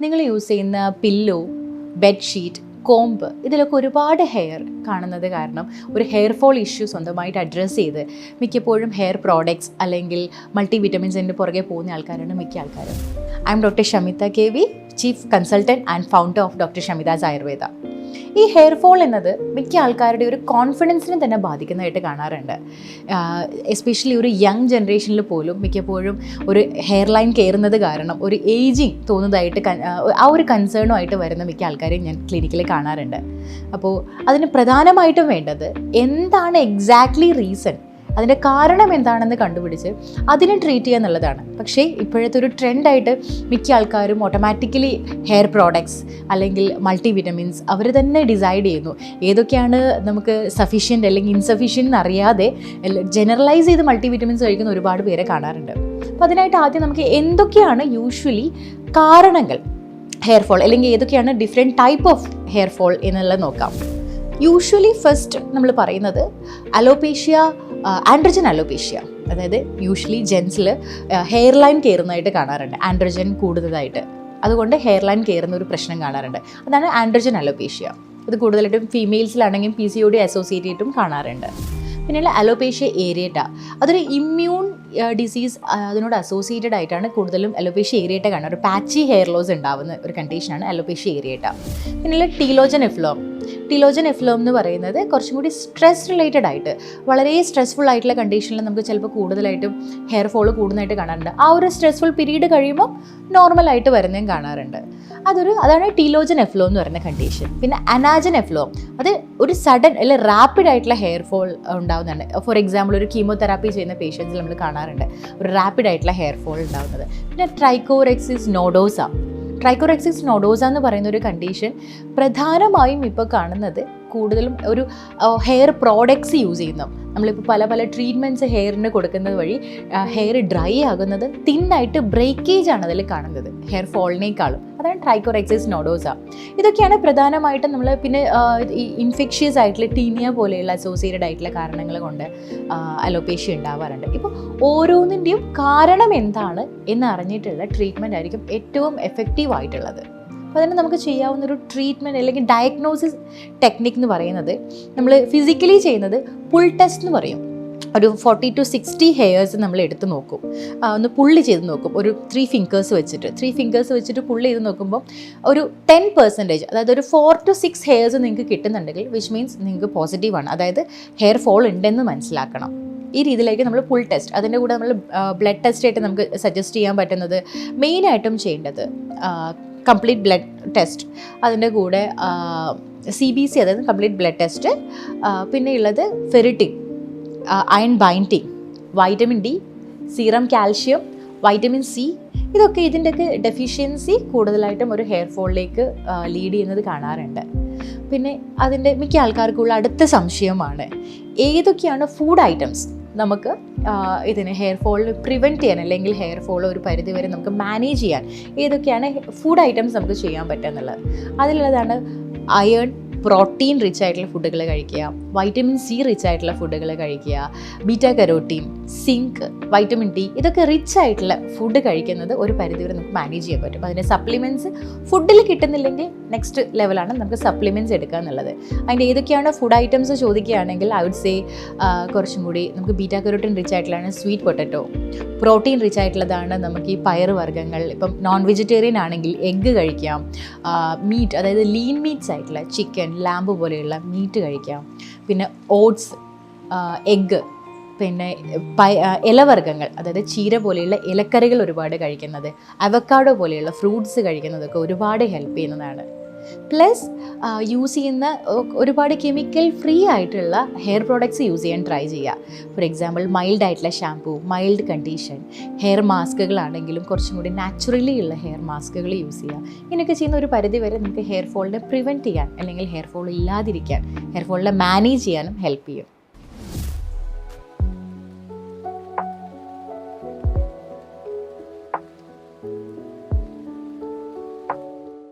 നിങ്ങൾ യൂസ് ചെയ്യുന്ന pillow, bedsheet, കോമ്പ് ഇതിലൊക്കെ ഒരുപാട് ഹെയർ കാണുന്നത് കാരണം ഒരു ഹെയർ ഫോൾ ഇഷ്യൂ സ്വന്തമായിട്ട് അഡ്രസ്സ് ചെയ്ത് മിക്കപ്പോഴും ഹെയർ പ്രോഡക്ട്സ് അല്ലെങ്കിൽ മൾട്ടി വിറ്റമിൻസിൻ്റെ പുറകെ പോകുന്ന ആൾക്കാരാണ് മിക്ക ആൾക്കാരും. I am doctor Shamita KV, chief consultant and founder of doctor Shamita's Ayurveda. ഈ ഹെയർ ഫോൾ എന്നത് മിക്ക ആൾക്കാരുടെ ഒരു കോൺഫിഡൻസിനെ തന്നെ ബാധിക്കുന്നതായിട്ട് കാണാറുണ്ട്. എസ്പെഷ്യലി ഒരു യങ് ജനറേഷനിൽ പോലും മിക്കപ്പോഴും ഒരു ഹെയർ ലൈൻ കയറുന്നത് കാരണം ഒരു ഏജിങ് തോന്നുന്നതായിട്ട് ആ ഒരു കൺസേണുമായിട്ട് വരുന്ന മിക്ക ആൾക്കാരെയും ഞാൻ ക്ലിനിക്കിൽ കാണാറുണ്ട്. അപ്പോൾ അതിന് പ്രധാനമായിട്ടും വേണ്ടത് എന്താണ് എക്സാക്ട്ലി റീസൺ, അതിൻ്റെ കാരണം എന്താണെന്ന് കണ്ടുപിടിച്ച് അതിനെ ട്രീറ്റ് ചെയ്യുക എന്നുള്ളതാണ്. പക്ഷേ ഇപ്പോഴത്തെ ഒരു ട്രെൻഡായിട്ട് മിക്ക ആൾക്കാരും ഓട്ടോമാറ്റിക്കലി ഹെയർ പ്രോഡക്ട്സ് അല്ലെങ്കിൽ മൾട്ടി വിറ്റമിൻസ് അവർ തന്നെ ഡിസൈഡ് ചെയ്യുന്നു. ഏതൊക്കെയാണ് നമുക്ക് സഫീഷ്യൻ്റ് അല്ലെങ്കിൽ ഇൻസഫീഷ്യൻ്റ് എന്നറിയാതെ ജനറലൈസ് ചെയ്ത് മൾട്ടി വിറ്റമിൻസ് കഴിക്കുന്ന ഒരുപാട് പേരെ കാണാറുണ്ട്. അപ്പോൾ അതിനായിട്ട് ആദ്യം നമുക്ക് എന്തൊക്കെയാണ് യൂഷ്വലി കാരണങ്ങൾ ഹെയർ ഫോൾ, അല്ലെങ്കിൽ ഏതൊക്കെയാണ് different type of hair fall എന്നുള്ളത് നോക്കാം. യൂഷ്വലി ഫസ്റ്റ് നമ്മൾ പറയുന്നത് ആൻഡ്രോജൻ അലോപേഷ്യ, അതായത് യൂഷ്വലി ജെൻസിൽ ഹെയർ ലൈൻ കയറുന്നതായിട്ട് കാണാറുണ്ട്, ആൻഡ്രോജൻ കൂടുതലായിട്ട്. അതുകൊണ്ട് ഹെയർ ലൈൻ കയറുന്ന ഒരു പ്രശ്നം കാണാറുണ്ട്. അതാണ് ആൻഡ്രോജൻ അലോപേഷ്യ. ഇത് കൂടുതലായിട്ടും ഫീമെയിൽസിലാണെങ്കിൽ PCOD അസോസിയേറ്റ് ചെയ്തിട്ടും കാണാറുണ്ട്. പിന്നെയുള്ള അലോപേഷ്യ ഏരിയേറ്റ, അതൊരു ഇമ്മ്യൂൺ ഡിസീസ് അതിനോട് അസോസിയേറ്റഡ് ആയിട്ടാണ് കൂടുതലും അലോപേഷ്യ ഏരിയേറ്റ കാണുക. ഒരു പാച്ചി ഹെയർ ലോസ് ഉണ്ടാകുന്ന ഒരു കണ്ടീഷനാണ് അലോപേഷ്യ ഏരിയേറ്റ. പിന്നെയുള്ള ടീലോജൻ എഫ്ലോം എന്ന് പറയുന്നത് കുറച്ചും കൂടി സ്ട്രെസ് റിലേറ്റഡ് ആയിട്ട് വളരെ സ്ട്രെസ്ഫുൾ ആയിട്ടുള്ള കണ്ടീഷനിൽ നമുക്ക് ചിലപ്പോൾ കൂടുതലായിട്ടും ഹെയർ ഫോൾ കൂടുന്നതായിട്ട് കാണാറുണ്ട്. ആ ഒരു സ്ട്രെസ്ഫുൾ പീരീഡ് കഴിയുമ്പോൾ നോർമലായിട്ട് വരുന്നതും കാണാറുണ്ട്. അതാണ് ടീലോജൻ എഫ്ലോം എന്ന് പറയുന്ന കണ്ടീഷൻ. പിന്നെ അനാജൻ എഫ്ലോം, അത് ഒരു സഡൻ അല്ലെങ്കിൽ റാപ്പിഡ് ആയിട്ടുള്ള ഹെയർ ഫോൾ ഉണ്ടാകുന്നുണ്ട്. ഫോർ എക്സാമ്പിൾ ഒരു കീമോതെറാപ്പി ചെയ്യുന്ന പേഷ്യൻസിൽ നമ്മൾ കാണാറുണ്ട് ഒരു റാപ്പിഡ് ആയിട്ടുള്ള ഹെയർ ഫോൾ ഉണ്ടാകുന്നത്. പിന്നെ ട്രൈക്കോറെക്സിസ് നോഡോസ എന്ന് പറയുന്ന ഒരു കണ്ടീഷൻ പ്രധാനമായും ഇപ്പോൾ കാണുന്നത് കൂടുതലും ഒരു ഹെയർ പ്രോഡക്ട്സ് യൂസ് ചെയ്യുന്നു. നമ്മളിപ്പോൾ പല ട്രീറ്റ്മെൻറ്റ്സ് ഹെയറിന് കൊടുക്കുന്നത് വഴി ഹെയർ ഡ്രൈ ആകുന്നത് തിന്നായിട്ട് ബ്രേക്കേജ് ആണ് അതിൽ കാണുന്നത് ഹെയർ ഫോളിനേക്കാളും. അതാണ് ട്രൈക്കോറെക്സിസ് നോഡോസ. ഇതൊക്കെയാണ് പ്രധാനമായിട്ടും നമ്മൾ പിന്നെ ഈ ഇൻഫെക്ഷ്യസ് ആയിട്ടുള്ള ടീനിയ പോലെയുള്ള അസോസിയേറ്റഡ് ആയിട്ടുള്ള കാരണങ്ങൾ കൊണ്ട് അലോപേഷ്യ ഉണ്ടാവാറുണ്ട്. ഇപ്പോൾ ഓരോന്നിൻ്റെയും കാരണം എന്താണ് എന്ന് അറിഞ്ഞിട്ടുള്ള ട്രീറ്റ്മെൻറ്റ് ആയിരിക്കും ഏറ്റവും എഫക്റ്റീവ് ആയിട്ടുള്ളത്. അപ്പോൾ അതിന് നമുക്ക് ചെയ്യാവുന്നൊരു ട്രീറ്റ്മെൻറ്റ് അല്ലെങ്കിൽ ഡയഗ്നോസിസ് ടെക്നിക് എന്ന് പറയുന്നത് നമ്മൾ ഫിസിക്കലി ചെയ്യുന്നത് പുൾ ടെസ്റ്റ് എന്ന് പറയും. ഒരു 40 to 60 ഹെയർസ് നമ്മൾ എടുത്ത് നോക്കും, ഒന്ന് പുള്ളി ചെയ്ത് നോക്കും. ഒരു 3 ഫിംഗേഴ്സ് വെച്ചിട്ട് പുള്ളി ചെയ്ത് നോക്കുമ്പോൾ ഒരു 10%, അതായത് ഒരു 4 to 6 ഹെയർസ് നിങ്ങൾക്ക് കിട്ടുന്നുണ്ടെങ്കിൽ വിച്ച് മീൻസ് നിങ്ങൾക്ക് പോസിറ്റീവാണ്, അതായത് ഹെയർ ഫോൾ ഉണ്ടെന്ന് മനസ്സിലാക്കണം. ഈ രീതിയിലേക്ക് നമ്മൾ പുൾ ടെസ്റ്റ്, അതിൻ്റെ കൂടെ നമ്മൾ ബ്ലഡ് ടെസ്റ്റ് ആയിട്ട് നമുക്ക് സജസ്റ്റ് ചെയ്യാൻ പറ്റുന്നത് മെയിനായിട്ടും ചെയ്യേണ്ടത് കംപ്ലീറ്റ് ബ്ലഡ് ടെസ്റ്റ്, അതിൻ്റെ കൂടെ CBC അതായത് കംപ്ലീറ്റ് ബ്ലഡ് ടെസ്റ്റ്, പിന്നെ ഉള്ളത് ferritin, iron binding, vitamin D, serum calcium, vitamin C, ഇതൊക്കെ ഇതിൻ്റെയൊക്കെ ഡെഫിഷ്യൻസി കൂടുതലായിട്ടും ഒരു ഹെയർ ഫോളിലേക്ക് ലീഡ് ചെയ്യുന്നത് കാണാറുണ്ട്. പിന്നെ അതിൻ്റെ മിക്ക ആൾക്കാർക്കുള്ള അടുത്ത സംശയമാണ് ഏതൊക്കെയാണ് ഫുഡ് ഐറ്റംസ് നമുക്ക് ഇതിന് ഹെയർ ഫോളിന് പ്രിവെൻറ്റ് ചെയ്യാൻ അല്ലെങ്കിൽ ഹെയർ ഫോൾ ഒരു പരിധി വരെ നമുക്ക് മാനേജ് ചെയ്യാൻ ഏതൊക്കെയാണ് ഫുഡ് ഐറ്റംസ് നമുക്ക് ചെയ്യാൻ പറ്റുക എന്നുള്ളത്. അതിലുള്ളതാണ് അയേൺ, പ്രോട്ടീൻ റിച്ച് ആയിട്ടുള്ള ഫുഡുകൾ കഴിക്കുക, വൈറ്റമിൻ C റിച്ച് ആയിട്ടുള്ള ഫുഡുകൾ കഴിക്കുക, beta carotene, zinc, vitamin D, ഇതൊക്കെ റിച്ച് ആയിട്ടുള്ള ഫുഡ് കഴിക്കുന്നത് ഒരു പരിധിവരെ നമുക്ക് മാനേജ് ചെയ്യാൻ പറ്റും. അതിൻ്റെ സപ്ലിമെൻറ്റ്സ് ഫുഡിൽ കിട്ടുന്നില്ലെങ്കിൽ നെക്സ്റ്റ് ലെവലാണ് നമുക്ക് സപ്ലിമെൻറ്റ്സ് എടുക്കുക എന്നുള്ളത്. അതിൻ്റെ ഏതൊക്കെയാണ് ഫുഡ് ഐറ്റംസ് ചോദിക്കുകയാണെങ്കിൽ ഐ വുഡ് സേ കുറച്ചും കൂടി നമുക്ക് ബീറ്റാ കരോട്ടീൻ റിച്ച് ആയിട്ടുള്ളതാണ് സ്വീറ്റ് പൊട്ടറ്റോ, പ്രോട്ടീൻ റിച്ച് ആയിട്ടുള്ളതാണ് നമുക്ക് ഈ പയർ വർഗ്ഗങ്ങൾ. ഇപ്പം നോൺ വെജിറ്റേറിയൻ ആണെങ്കിൽ എഗ്ഗ് കഴിക്കാം, മീറ്റ് അതായത് ലീൻ മീറ്റ്സ് ആയിട്ടുള്ള ചിക്കൻ, ലാമ്പ് പോലെയുള്ള മീറ്റ് കഴിക്കാം, പിന്നെ ഓട്സ്, എഗ്ഗ്, പിന്നെ ഇലവർഗ്ഗങ്ങൾ അതായത് ചീര പോലെയുള്ള ഇലക്കറികൾ ഒരുപാട് കഴിക്കുന്നത്, അവക്കാഡോ പോലെയുള്ള ഫ്രൂട്ട്സ് കഴിക്കുന്നതൊക്കെ ഒരുപാട് ഹെൽപ്പ് ചെയ്യുന്നതാണ്. പ്ലസ് യൂസ് ചെയ്യുന്ന ഒരുപാട് കെമിക്കൽ ഫ്രീ ആയിട്ടുള്ള ഹെയർ പ്രോഡക്ട്സ് യൂസ് ചെയ്യാൻ ട്രൈ ചെയ്യുക. ഫോർ എക്സാമ്പിൾ മൈൽഡ് ആയിട്ടുള്ള ഷാംപൂ, മൈൽഡ് കണ്ടീഷൻ, ഹെയർ മാസ്കുകളാണെങ്കിലും കുറച്ചും കൂടി നാച്ചുറലി ഉള്ള ഹെയർ മാസ്കുകൾ യൂസ് ചെയ്യുക. ഇങ്ങനെയൊക്കെ ചെയ്യുന്ന ഒരു പരിധി വരെ നമുക്ക് ഹെയർ ഫോളിനെ പ്രിവെൻറ്റ് ചെയ്യാൻ അല്ലെങ്കിൽ ഹെയർ ഫോൾ ഇല്ലാതിരിക്കാൻ, ഹെയർ ഫോളിനെ മാനേജ് ചെയ്യാനും ഹെൽപ്പ് ചെയ്യും.